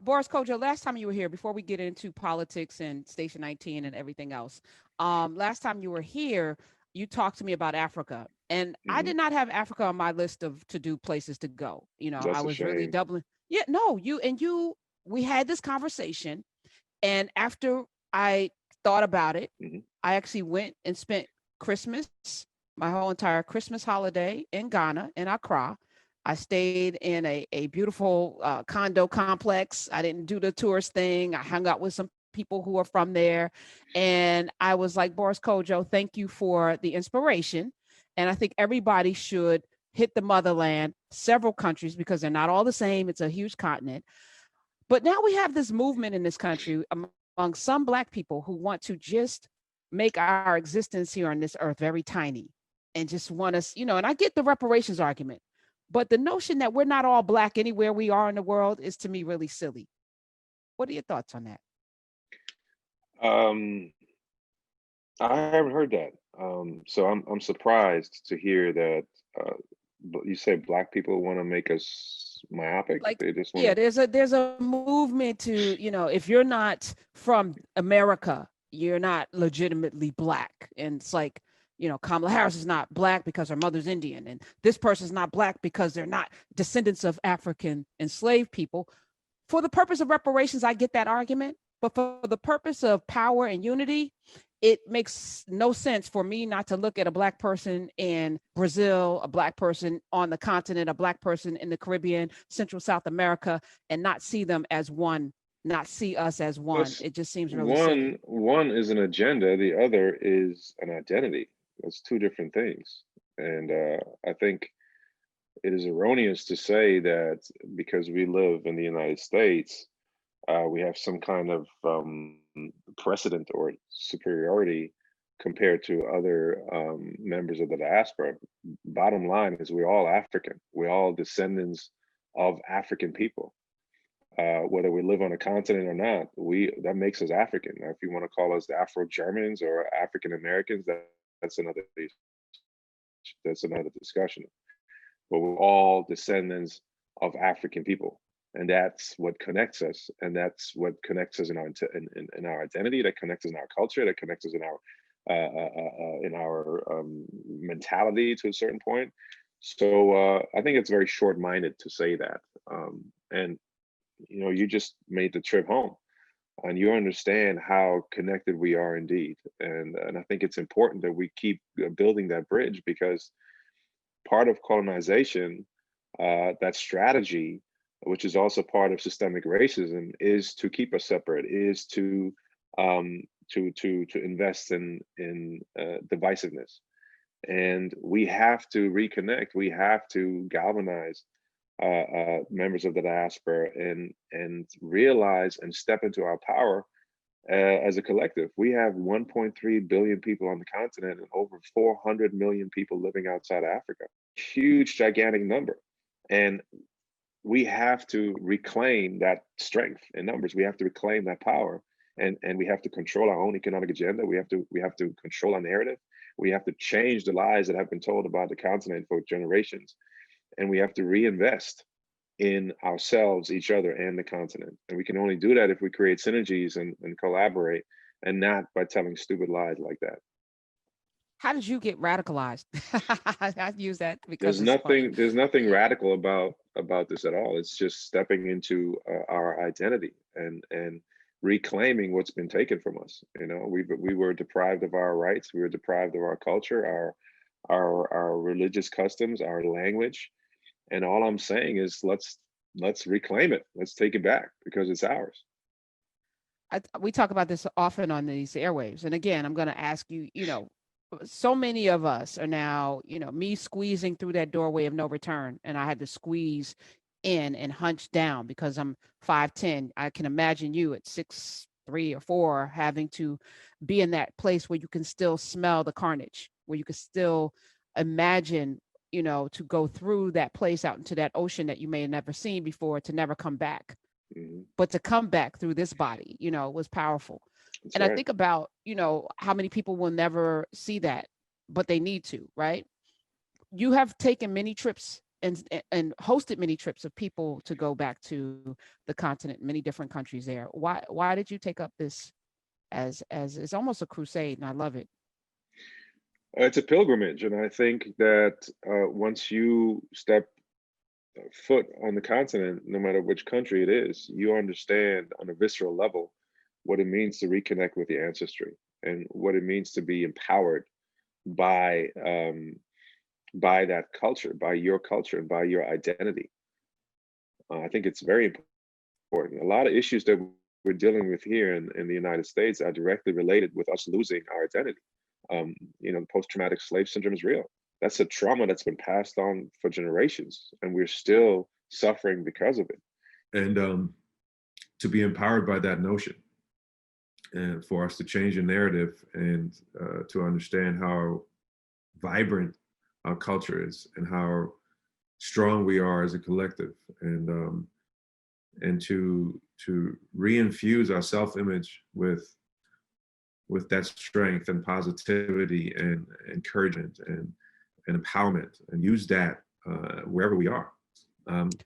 Boris Kodjoe, last time you were here, before we get into politics and Station 19 and everything else, last time you were here, you talked to me about Africa. And I Hmm. did not have Africa on my list of to do places to go. You know, I That's a was really shame. doubling. Yeah, no, we had this conversation. And after I thought about it, Hmm. I actually went and spent Christmas, my whole entire Christmas holiday in Ghana, in Accra. I stayed in a beautiful condo complex. I didn't do the tourist thing. I hung out with some people who are from there. And I was like, Boris Kodjoe, thank you for the inspiration. And I think everybody should hit the motherland, several countries, because they're not all the same. It's a huge continent. But now we have this movement in this country among some Black people who want to just make our existence here on this earth very tiny and just want us, and I get the reparations argument, but the notion that we're not all Black anywhere we are in the world is to me really silly. What are your thoughts on that? Um, I haven't heard that. So I'm surprised to hear that. You say black people want to make us myopic. Like, They just want yeah, to. there's a movement to, if you're not from America, you're not legitimately Black. And it's like, Kamala Harris is not Black because her mother's Indian, and this person's not Black because they're not descendants of African enslaved people. For the purpose of reparations, I get that argument. But for the purpose of power and unity, it makes no sense for me not to look at a Black person in Brazil, a Black person on the continent, a Black person in the Caribbean, Central South America, and not see them as one, not see us as one. Plus, It just seems really silly. one is an agenda. The other is an identity. That's two different things. And I think it is erroneous to say that because we live in the United States, we have some kind of precedent or superiority compared to other members of the diaspora. Bottom line is, we're all African. We're all descendants of African people. Whether we live on a continent or not, we that makes us African. Now, if you want to call us the Afro Germans or African Americans, that's another discussion. But we're all descendants of African people, and that's what connects us, and that's what connects us in in our identity, that connects us in our culture, that connects us in our mentality to a certain point. So I think it's very short-minded to say that. And you just made the trip home, and you understand how connected we are indeed. And I think it's important that we keep building that bridge, because part of colonization, that strategy, which is also part of systemic racism, is to keep us separate, is um, to invest in divisiveness. And we have to reconnect. We have to galvanize members of the diaspora and realize and step into our power as a collective. We have 1.3 billion people on the continent and over 400 million people living outside Africa. Huge, gigantic number. And we have to reclaim that strength in numbers. We have to reclaim that power. And we have to control our own economic agenda. We have to control our narrative. We have to change the lies that have been told about the continent for generations. And we have to reinvest in ourselves, each other, and the continent. And we can only do that if we create synergies and collaborate, and not by telling stupid lies like that. How did you get radicalized? I use that because There's it's funny. nothing radical about this at all. It's just stepping into our identity and reclaiming what's been taken from us. We were deprived of our rights. We were deprived of our culture, our religious customs, our language. And all I'm saying is, let's reclaim it. Let's take it back, because it's ours. We talk about this often on these airwaves. And again, I'm going to ask you, so many of us are now, me squeezing through that doorway of no return. And I had to squeeze in and hunch down because I'm 5'10". I can imagine you at 6'3" or 6'4" having to be in that place where you can still smell the carnage, where you can still imagine, to go through that place out into that ocean that you may have never seen before, to never come back, Hmm. but to come back through this body, was powerful. That's And I right. think about, how many people will never see that, but they need to, right? You have taken many trips and hosted many trips of people to go back to the continent, many different countries there. Why did you take up this as it's almost a crusade, and I love it. It's a pilgrimage, and I think that once you step foot on the continent, no matter which country it is, you understand on a visceral level what it means to reconnect with your ancestry and what it means to be empowered by that culture, by your culture, and by your identity. I think it's very important. A lot of issues that we're dealing with here in the United States are directly related with us losing our identity. The post-traumatic slave syndrome is real. That's a trauma that's been passed on for generations, and we're still suffering because of it. And to be empowered by that notion, and for us to change the narrative and to understand how vibrant our culture is and how strong we are as a collective, and to reinfuse our self-image with that strength and positivity and encouragement and empowerment, and use that wherever we are.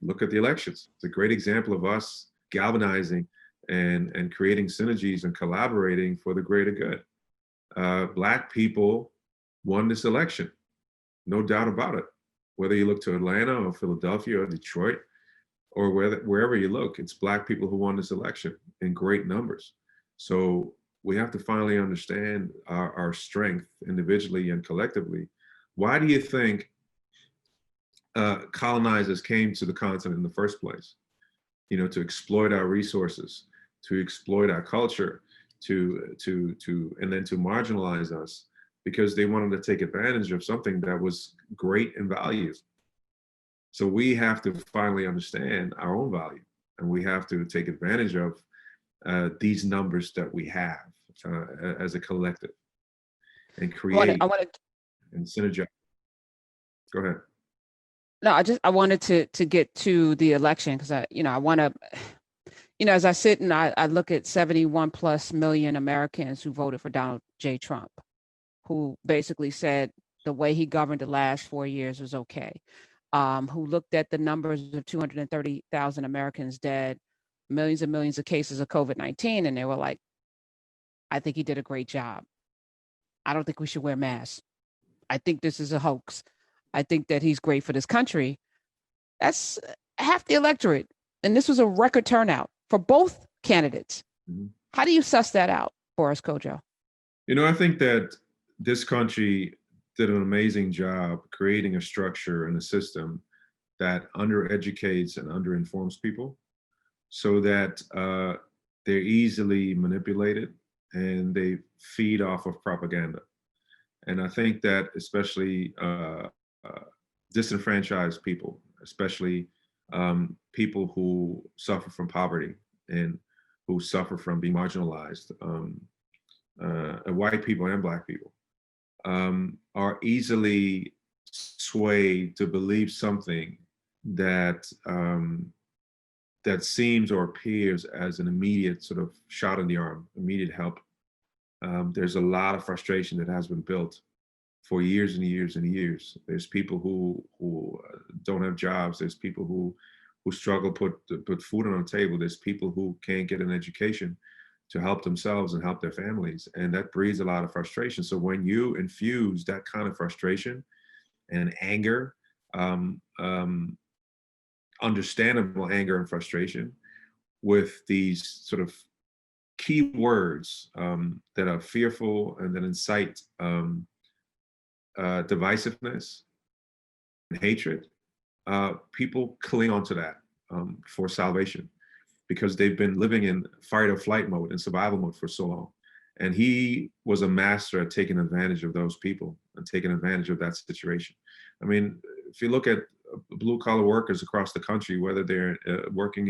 Look at the elections. It's a great example of us galvanizing and creating synergies and collaborating for the greater good. Black people won this election, no doubt about it. Whether you look to Atlanta or Philadelphia or Detroit or wherever you look, it's Black people who won this election in great numbers. So we have to finally understand our strength individually and collectively. Why do you think colonizers came to the continent in the first place? To exploit our resources, to exploit our culture, and then to marginalize us, because they wanted to take advantage of something that was great in value. So we have to finally understand our own value, and we have to take advantage of these numbers that we have as a collective, and create and synergize. Go ahead. No, I wanted to get to the election because I want to, as I sit and I look at 71 plus million Americans who voted for Donald J. Trump, who basically said the way he governed the last 4 years was okay, who looked at the numbers of 230,000 Americans dead, millions and millions of cases of COVID-19, and they were like, I think he did a great job. I don't think we should wear masks. I think this is a hoax. I think that he's great for this country. That's half the electorate. And this was a record turnout for both candidates. Mm-hmm. How do you suss that out, Boris Kodjoe? I think that this country did an amazing job creating a structure and a system that undereducates and underinforms people so that they're easily manipulated and they feed off of propaganda. And I think that especially disenfranchised people, especially people who suffer from poverty and who suffer from being marginalized, white people and Black people, are easily swayed to believe something that that seems or appears as an immediate sort of shot in the arm, immediate help. There's a lot of frustration that has been built for years and years and years. There's people who don't have jobs. There's people who struggle to put food on the table. There's people who can't get an education to help themselves and help their families. And that breeds a lot of frustration. So when you infuse that kind of frustration and anger, understandable anger and frustration, with these sort of key words that are fearful and that incite divisiveness and hatred, people cling onto that for salvation, because they've been living in fight or flight mode and survival mode for so long. And he was a master at taking advantage of those people and taking advantage of that situation. I mean, if you look at blue collar workers across the country, whether they're working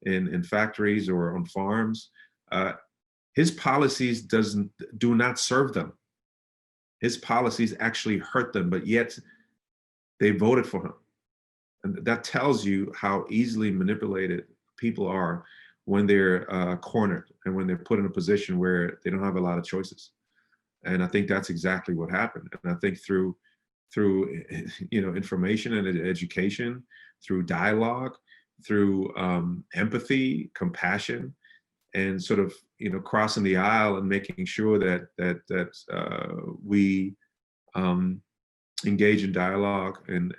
in factories or on farms, his policies do not serve them. His policies actually hurt them, but yet they voted for him. And that tells you how easily manipulated people are when they're cornered and when they're put in a position where they don't have a lot of choices. And I think that's exactly what happened. And I think through through information and education, through dialogue, through empathy, compassion, and sort of crossing the aisle and making sure that we engage in dialogue and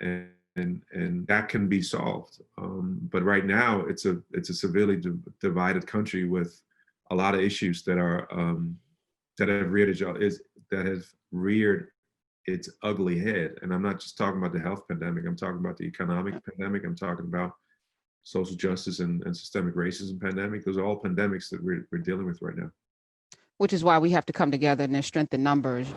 that can be solved. But right now, it's a severely divided country with a lot of issues that have reared its ugly head. And I'm not just talking about the health pandemic. I'm talking about the economic pandemic. I'm talking about social justice and systemic racism pandemic. Those are all pandemics that we're dealing with right now. Which is why we have to come together and there's strength in numbers.